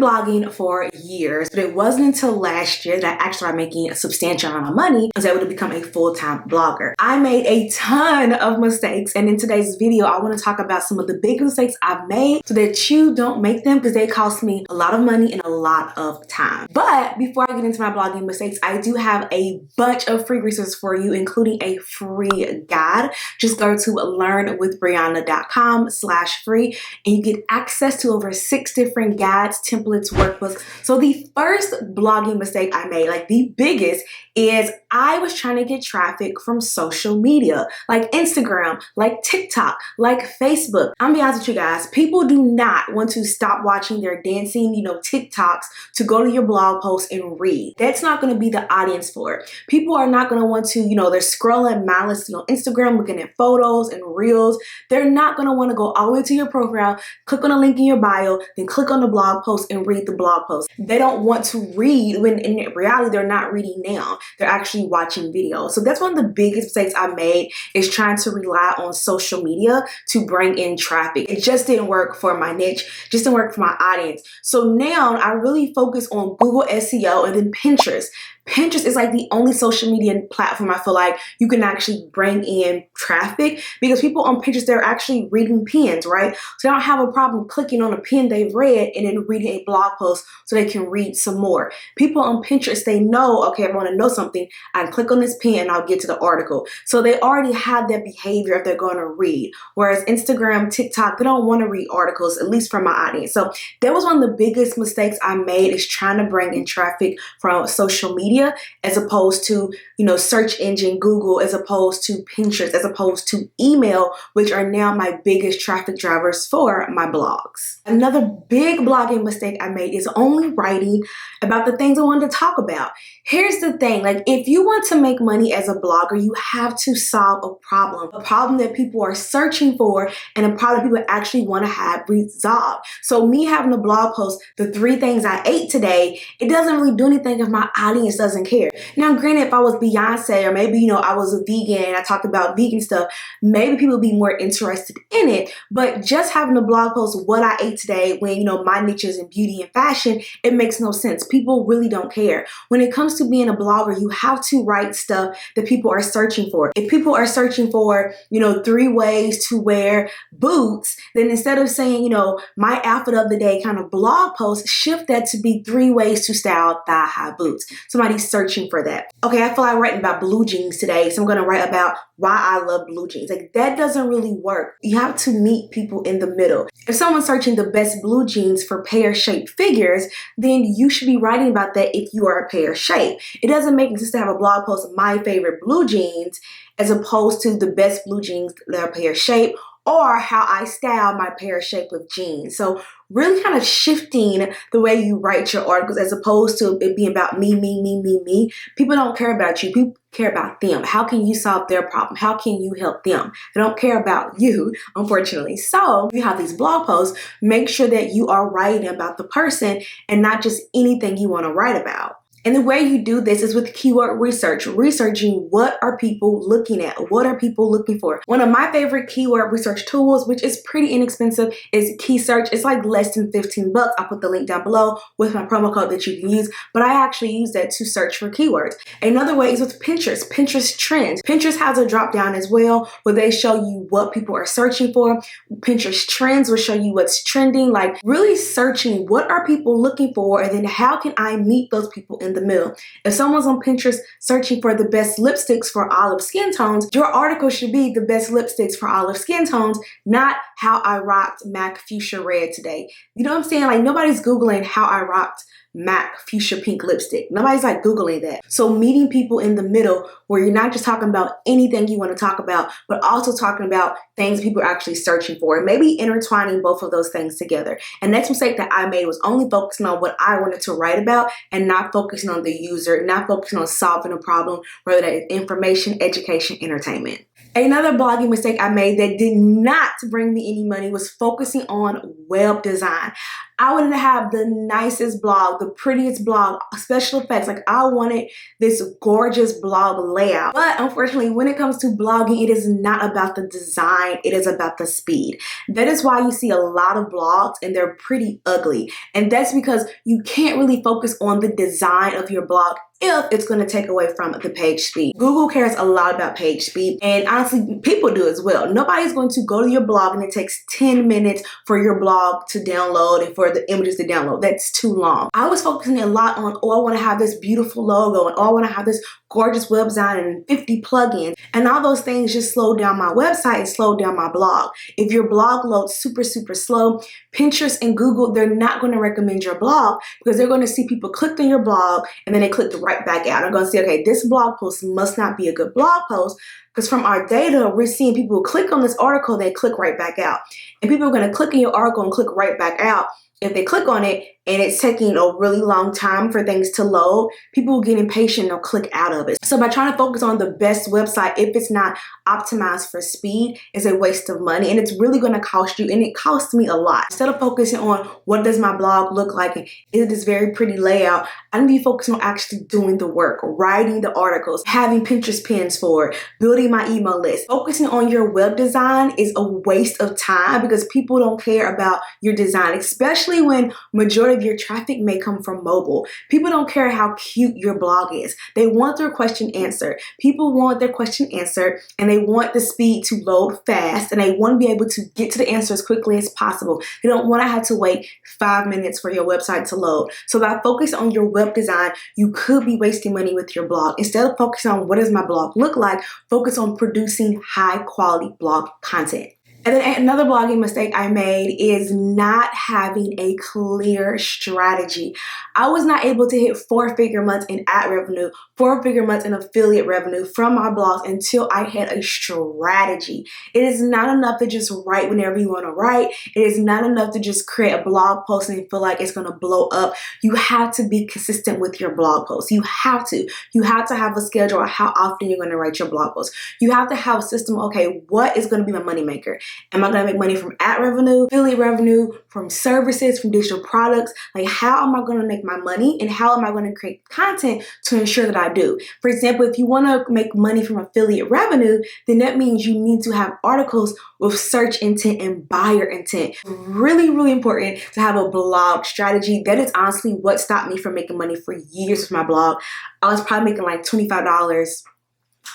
blogging for years, but it wasn't until last year that I actually started making a substantial amount of money. I was able to become a full-time blogger. I made a ton of mistakes, and in today's video, I want to talk about some of the big mistakes I've made so that you don't make them, because they cost me a lot of money and a lot of time. But before I get into my blogging mistakes, I do have a bunch of free resources for you, including a free guide. Just go to learnwithbrianna.com/free and you get access to over 6 different guides, templates, workbooks. So the first blogging mistake I made, like the biggest, is I was trying to get traffic from social media, like Instagram, like TikTok, like Facebook. I'm gonna be honest with you guys, people do not want to stop watching their dancing, TikToks to go to your blog post and read. That's not gonna be the audience for it. People are not gonna want to, they're scrolling mindlessly on Instagram, looking at photos and reels. They're not gonna wanna go all the way to your profile, click on a link in your bio, then click on the blog post and read the blog post. They don't want to read when in reality they're not reading now. They're actually watching videos. So that's one of the biggest mistakes I made, is trying to rely on social media to bring in traffic. It just didn't work for my niche, just didn't work for my audience. So now I really focus on Google SEO and then Pinterest. Pinterest is like the only social media platform I feel like you can actually bring in traffic, because people on Pinterest, they're actually reading pins, right? So they don't have a problem clicking on a pin they've read and then reading a blog post so they can read some more. People on Pinterest, they know, okay, if I want to know something, I can click on this pin and I'll get to the article. So they already have that behavior if they're going to read. Whereas Instagram, TikTok, they don't want to read articles, at least from my audience. So that was one of the biggest mistakes I made, is trying to bring in traffic from social media as opposed to, search engine Google, as opposed to Pinterest, as opposed to email, which are now my biggest traffic drivers for my blogs. Another big blogging mistake I made is only writing about the things I wanted to talk about. Here's the thing, like if you want to make money as a blogger, you have to solve a problem that people are searching for and a problem people actually want to have resolved. So me having a blog post, the 3 things I ate today, it doesn't really do anything if my audience doesn't care. Now, granted, if I was Beyonce, or maybe, I was a vegan and I talked about vegan stuff, maybe people would be more interested in it. But just having a blog post what I ate today, when, my niche is in beauty and fashion, it makes no sense. People really don't care. When it comes to being a blogger, you have to write stuff that people are searching for. If people are searching for, 3 ways to wear boots, then instead of saying, my outfit of the day kind of blog post, shift that to be 3 ways to style thigh-high boots. Somebody's searching for that. Okay, I feel like writing about blue jeans today, so I'm going to write about why I love blue jeans. Like, that doesn't really work. You have to meet people in the middle. If someone's searching the best blue jeans for pear-shaped figures, then you should be writing about that if you are a pear shape. It doesn't make sense to have a blog post, my favorite blue jeans, as opposed to the best blue jeans that are pear shape, or how I style my pear shape of jeans. So really kind of shifting the way you write your articles, as opposed to it being about me. People don't care about you. People care about them. How can you solve their problem? How can you help them? They don't care about you, unfortunately. So you have these blog posts, make sure that you are writing about the person and not just anything you want to write about. And the way you do this is with keyword research, researching what are people looking at, what are people looking for. One of my favorite keyword research tools, which is pretty inexpensive, is Key Search. It's like less than 15 bucks. I'll put the link down below with my promo code that you can use, but I actually use that to search for keywords. Another way is with Pinterest, Pinterest Trends. Pinterest has a drop down as well where they show you what people are searching for. Pinterest Trends will show you what's trending, like really searching what are people looking for, and then how can I meet those people in the middle. If someone's on Pinterest searching for the best lipsticks for olive skin tones, your article should be the best lipsticks for olive skin tones, not how I rocked MAC Fuchsia Red today. You know what I'm saying? Like, nobody's Googling how I rocked MAC Fuchsia Pink lipstick. Nobody's like Googling that. So meeting people in the middle, where you're not just talking about anything you want to talk about, but also talking about things people are actually searching for, and maybe intertwining both of those things together. And next mistake that I made was only focusing on what I wanted to write about and not focusing on the user, not focusing on solving a problem, whether that is information, education, entertainment. Another blogging mistake I made that did not bring me any money was focusing on web design. I wanted to have the nicest blog, the prettiest blog, special effects. Like I wanted this gorgeous blog layout. But unfortunately, when it comes to blogging, it is not about the design, it is about the speed. That is why you see a lot of blogs and they're pretty ugly. And that's because you can't really focus on the design of your blog if it's going to take away from the page speed. Google cares a lot about page speed, and honestly, people do as well. Nobody's going to go to your blog and it takes 10 minutes for your blog to download and for the images to download. That's too long. I was focusing a lot on, oh, I want to have this beautiful logo, and oh, I want to have this gorgeous web design and 50 plugins, and all those things just slowed down my website and slowed down my blog. If your blog loads super slow, Pinterest and Google, they're not going to recommend your blog because they're going to see people clicked on your blog and then they clicked right back out. They're going to say, okay, this blog post must not be a good blog post, because from our data, we're seeing people click on this article, they click right back out. And people are going to click on your article and click right back out. If they click on it and it's taking a really long time for things to load, people will get impatient and they'll click out of it. So by trying to focus on the best website, if it's not optimized for speed, is a waste of money, and it's really going to cost you, and it costs me a lot. Instead of focusing on what does my blog look like and is it this very pretty layout, I need to be focusing on actually doing the work, writing the articles, having Pinterest pins for it, building my email list. Focusing on your web design is a waste of time because people don't care about your design, especially when majority of your traffic may come from mobile. People don't care how cute your blog is. They want their question answered. People want their question answered, and they want the speed to load fast, and they want to be able to get to the answer as quickly as possible. They don't want to have to wait 5 minutes for your website to load. So by focusing on your web design, you could be wasting money with your blog. Instead of focusing on what does my blog look like, focus on producing high quality blog content. And then another blogging mistake I made is not having a clear strategy. I was not able to hit 4-figure months in ad revenue, 4-figure months in affiliate revenue from my blogs until I had a strategy. It is not enough to just write whenever you want to write. It is not enough to just create a blog post and feel like it's going to blow up. You have to be consistent with your blog posts. You have to. You have to have a schedule of how often you're going to write your blog posts. You have to have a system. Okay, what is going to be my moneymaker? Am I going to make money from ad revenue, affiliate revenue, from services, from digital products? Like, how am I going to make my money, and how am I going to create content to ensure that I do? For example, if you want to make money from affiliate revenue, then that means you need to have articles with search intent and buyer intent. Really, really important to have a blog strategy. That is honestly what stopped me from making money for years with my blog. I was probably making like $25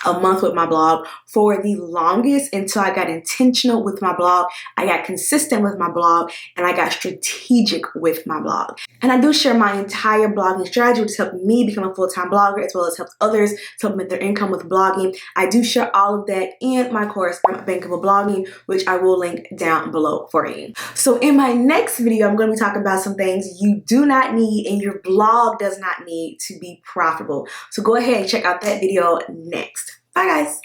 a month with my blog for the longest until I got intentional with my blog. I got consistent with my blog, and I got strategic with my blog. And I do share my entire blogging strategy, which has helped me become a full-time blogger, as well as helped others to help make their income with blogging. I do share all of that in my course, Bankable Blogging, which I will link down below for you. So in my next video, I'm going to be talking about some things you do not need and your blog does not need to be profitable. So go ahead and check out that video next. Bye guys.